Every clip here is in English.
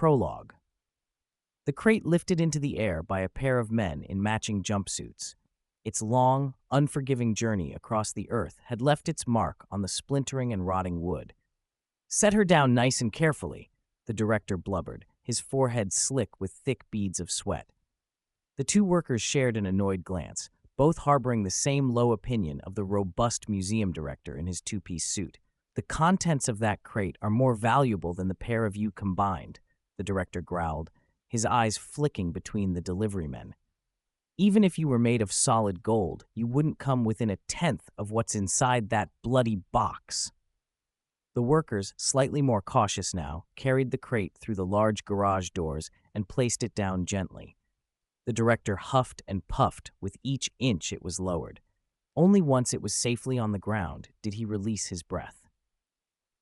Prologue. The crate lifted into the air by a pair of men in matching jumpsuits. Its long, unforgiving journey across the earth had left its mark on the splintering and rotting wood. "Set her down nice and carefully," the director blubbered, his forehead slick with thick beads of sweat. The two workers shared an annoyed glance, both harboring the same low opinion of the robust museum director in his two-piece suit. "The contents of that crate are more valuable than the pair of you combined," the director growled, his eyes flicking between the delivery men. "Even if you were made of solid gold, you wouldn't come within a tenth of what's inside that bloody box." The workers, slightly more cautious now, carried the crate through the large garage doors and placed it down gently. The director huffed and puffed with each inch it was lowered. Only once it was safely on the ground did he release his breath.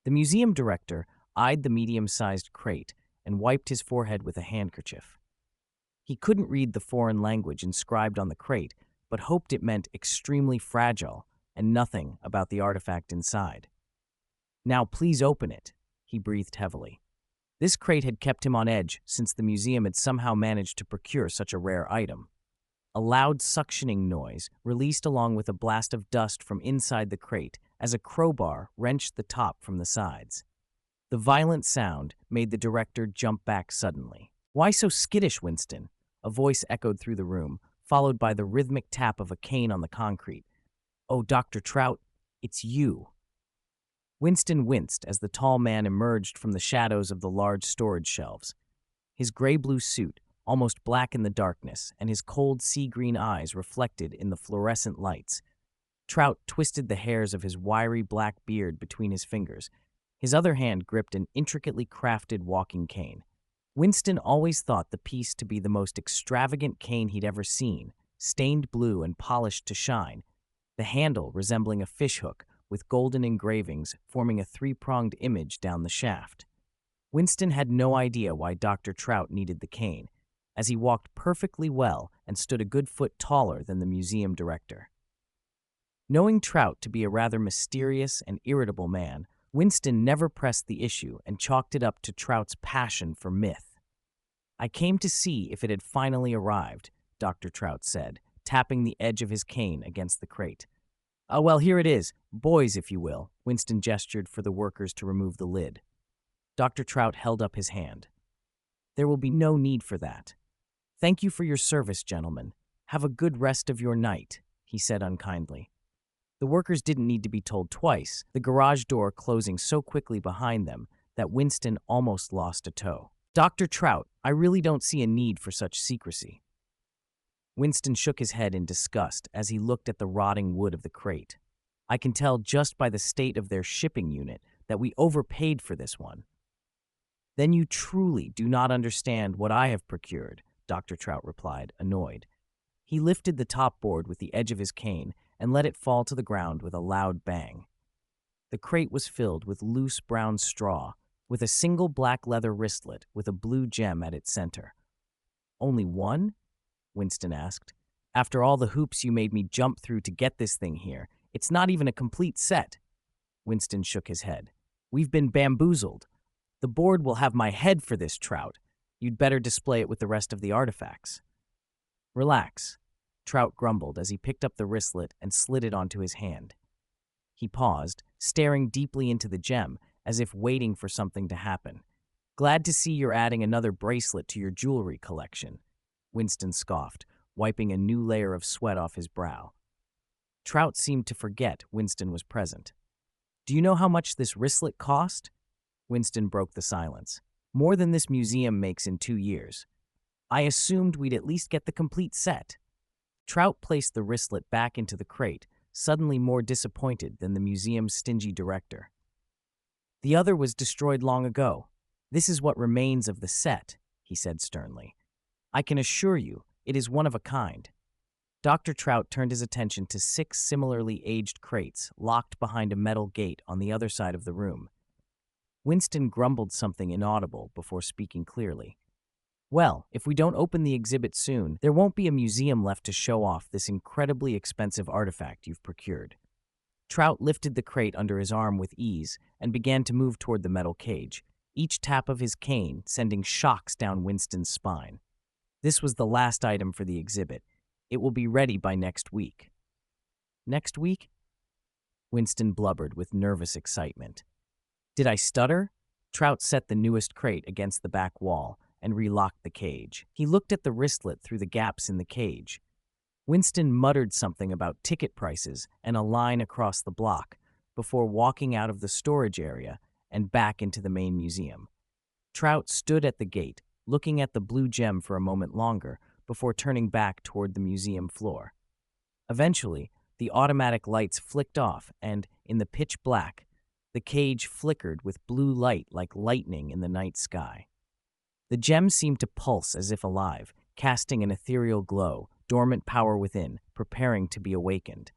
The museum director eyed the medium-sized crate and wiped his forehead with a handkerchief. He couldn't read the foreign language inscribed on the crate, but hoped it meant extremely fragile and nothing about the artifact inside. "Now please open it," he breathed heavily. This crate had kept him on edge since the museum had somehow managed to procure such a rare item. A loud suctioning noise released along with a blast of dust from inside the crate as a crowbar wrenched the top from the sides. The violent sound made the director jump back suddenly. "Why so skittish, Winston?" A voice echoed through the room, followed by the rhythmic tap of a cane on the concrete. "Oh, Dr. Trout, it's you." Winston winced as the tall man emerged from the shadows of the large storage shelves. His gray-blue suit, almost black in the darkness, and his cold sea-green eyes reflected in the fluorescent lights. Trout twisted the hairs of his wiry black beard between his fingers. His other hand gripped an intricately crafted walking cane. Winston always thought the piece to be the most extravagant cane he'd ever seen, stained blue and polished to shine, the handle resembling a fishhook with golden engravings forming a three-pronged image down the shaft. Winston had no idea why Dr. Trout needed the cane, as he walked perfectly well and stood a good foot taller than the museum director. Knowing Trout to be a rather mysterious and irritable man, Winston never pressed the issue and chalked it up to Trout's passion for myth. "I came to see if it had finally arrived," Dr. Trout said, tapping the edge of his cane against the crate. "Oh, well, here it is. Boys, if you will." Winston gestured for the workers to remove the lid. Dr. Trout held up his hand. "There will be no need for that. Thank you for your service, gentlemen. Have a good rest of your night," he said unkindly. The workers didn't need to be told twice, the garage door closing so quickly behind them that Winston almost lost a toe. "Dr. Trout, I really don't see a need for such secrecy." Winston shook his head in disgust as he looked at the rotting wood of the crate. "I can tell just by the state of their shipping unit that we overpaid for this one." "Then you truly do not understand what I have procured," Dr. Trout replied, annoyed. He lifted the top board with the edge of his cane and let it fall to the ground with a loud bang. The crate was filled with loose brown straw, with a single black leather wristlet with a blue gem at its center. "Only one?" Winston asked. "After all the hoops you made me jump through to get this thing here, it's not even a complete set." Winston shook his head. "We've been bamboozled. The board will have my head for this, Trout. You'd better display it with the rest of the artifacts." "Relax," Trout grumbled as he picked up the wristlet and slid it onto his hand. He paused, staring deeply into the gem, as if waiting for something to happen. "Glad to see you're adding another bracelet to your jewelry collection," Winston scoffed, wiping a new layer of sweat off his brow. Trout seemed to forget Winston was present. "Do you know how much this wristlet cost?" Winston broke the silence. "More than this museum makes in 2 years. I assumed we'd at least get the complete set." Trout placed the wristlet back into the crate, suddenly more disappointed than the museum's stingy director. "The other was destroyed long ago. This is what remains of the set," he said sternly. "I can assure you, it is one of a kind." Dr. Trout turned his attention to 6 similarly aged crates locked behind a metal gate on the other side of the room. Winston grumbled something inaudible before speaking clearly. "Well, if we don't open the exhibit soon, there won't be a museum left to show off this incredibly expensive artifact you've procured." Trout lifted the crate under his arm with ease and began to move toward the metal cage. each tap of his cane sending shocks down Winston's spine. This was the last item for the exhibit. It will be ready by next week. Next week? Winston blubbered with nervous excitement. Did I stutter? Trout set the newest crate against the back wall and relocked the cage. He looked at the wristlet through the gaps in the cage. Winston muttered something about ticket prices and a line across the block before walking out of the storage area and back into the main museum. Trout stood at the gate, looking at the blue gem for a moment longer before turning back toward the museum floor. Eventually, the automatic lights flicked off and, in the pitch black, the cage flickered with blue light like lightning in the night sky. The gem seemed to pulse as if alive, casting an ethereal glow, dormant power within, preparing to be awakened.